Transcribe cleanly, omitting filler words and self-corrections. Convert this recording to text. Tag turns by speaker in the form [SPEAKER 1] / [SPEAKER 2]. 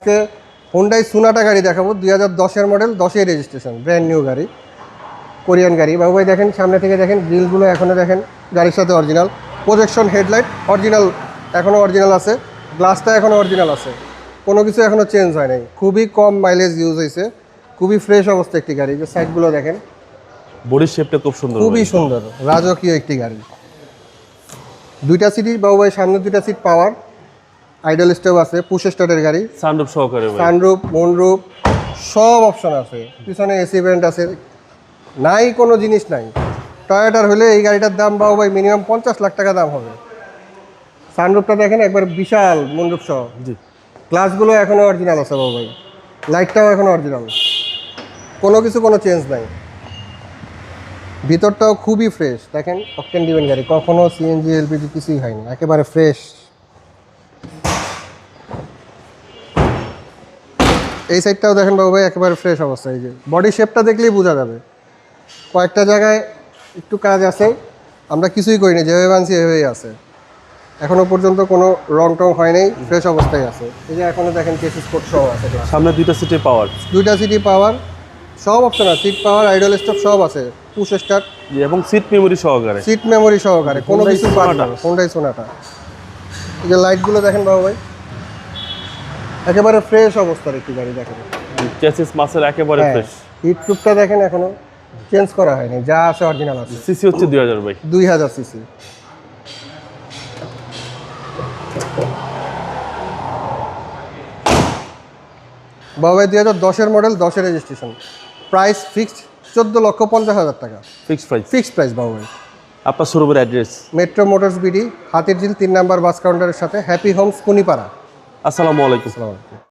[SPEAKER 1] আজকে হোন্ডাই সোনাটা গাড়ি দেখাবো 2010-এর মডেল, 10-এর রেজিস্ট্রেশন, ব্র্যান্ড নিউ গাড়ি, কোরিয়ান গাড়ি। বাবু ভাই দেখেন, সামনে থেকে দেখেন, গ্রিলগুলো এখনও দেখেন গাড়ির সাথে অরিজিনাল, প্রজেকশন হেডলাইট অরিজিনাল, এখনও অরিজিনাল আছে, গ্লাসটা এখনও অরিজিনাল আছে, কোনো কিছু এখনও চেঞ্জ হয় নাই। খুবই কম মাইলেজ ইউজ হয়েছে, খুবই ফ্রেশ অবস্থা একটি গাড়ি। যে সাইডগুলো দেখেন,
[SPEAKER 2] বডির শেপটা খুব সুন্দর,
[SPEAKER 1] খুবই সুন্দর, রাজকীয় একটি গাড়ি। দুইটা সিটই বাবু ভাই, সামনে দুইটা সিট পাওয়ার, আইডল স্টপ আছে, পুশ স্টার্টের গাড়ি,
[SPEAKER 2] সানরুফ সহকারে ভাই।
[SPEAKER 1] সানরুফ, মুনরুফ সব অপশন আছে, পিছনে এসি ভেন্ট আছে, নাই কোনো জিনিস নাই। টয়োটার হলে এই গাড়িটার দাম বাবু ভাই মিনিমাম 50 লাখ টাকা দাম হবে। সানরুফটা দেখেন একবার বিশাল, মুনরুফ সহ।
[SPEAKER 2] জি,
[SPEAKER 1] গ্লাসগুলো এখনও অরিজিনাল আছে বাবু ভাই, লাইটটাও এখনও অরিজিনাল, কোনো কিছু কোনো চেঞ্জ নাই। ভিতরটাও খুবই ফ্রেশ, দেখেন অকটেন ডিভেন গাড়ি, কখনো সিএনজি এলপিজি কিছুই হয়নি, একেবারে ফ্রেশ। এই সাইডটাও দেখেন বাবু ভাই, একেবারে ফ্রেশ অবস্থা। এই যে বডি শেপটা দেখলেই বোঝা যাবে, কয়েকটা জায়গায় একটু কাজ আছে, আমরা কিছুই করিনি, যেভাবে আনছি এভাবেই আছে, এখনো পর্যন্ত কোনো রং টং হয় নাই, ফ্রেশ অবস্থায় আছে। এই যে এখনো দেখেন কেসিস কোড সহ আছে,
[SPEAKER 2] সামনে দুইটা সিটে পাওয়ার,
[SPEAKER 1] দুইটা সিটি পাওয়ার, সব অপশন আছে, সিট পাওয়ার, আইডল স্টপ সব আছে, পুশ স্টার্ট,
[SPEAKER 2] জি, এবং সিট মেমোরি সহকারে।
[SPEAKER 1] সিট মেমোরি সহকারে, কোনো
[SPEAKER 2] Hyundai
[SPEAKER 1] কিছু বাদ
[SPEAKER 2] Sonata।
[SPEAKER 1] নেই। হোন্ডাই সোনাটা। এই যে লাইটগুলো দেখেন বাবু ভাই, একেবারে ফ্রেশ অবস্থার একটি গাড়ি দেখেন।
[SPEAKER 2] চেসিস মাসেল একেবারে
[SPEAKER 1] হ্যাঁ,
[SPEAKER 2] ফ্রেশ।
[SPEAKER 1] হিট টুপটা দেখেন এখনো চেঞ্জ করা হয়নি, যা আছে অরিজিনাল আছে।
[SPEAKER 2] সিসি হচ্ছে 2000 ভাই।
[SPEAKER 1] 2000 সিসি। বাবু ভাই 2010-এর মডেল, 10-এর রেজিস্ট্রেশন, প্রাইস ফিক্সড 14,50,000 টাকা,
[SPEAKER 2] ফিক্সড প্রাইস।
[SPEAKER 1] ফিক্সড প্রাইস বাবু ভাই।
[SPEAKER 2] আপনার শোরুমের address?
[SPEAKER 1] Metro motors BD, Hatirjheel 3 number বাস কাউন্টারের সাথে, হ্যাপি হোমস কুনিপাড়া।
[SPEAKER 2] আসসালামু আলাইকুম।
[SPEAKER 1] আসসালামু আলাইকুম।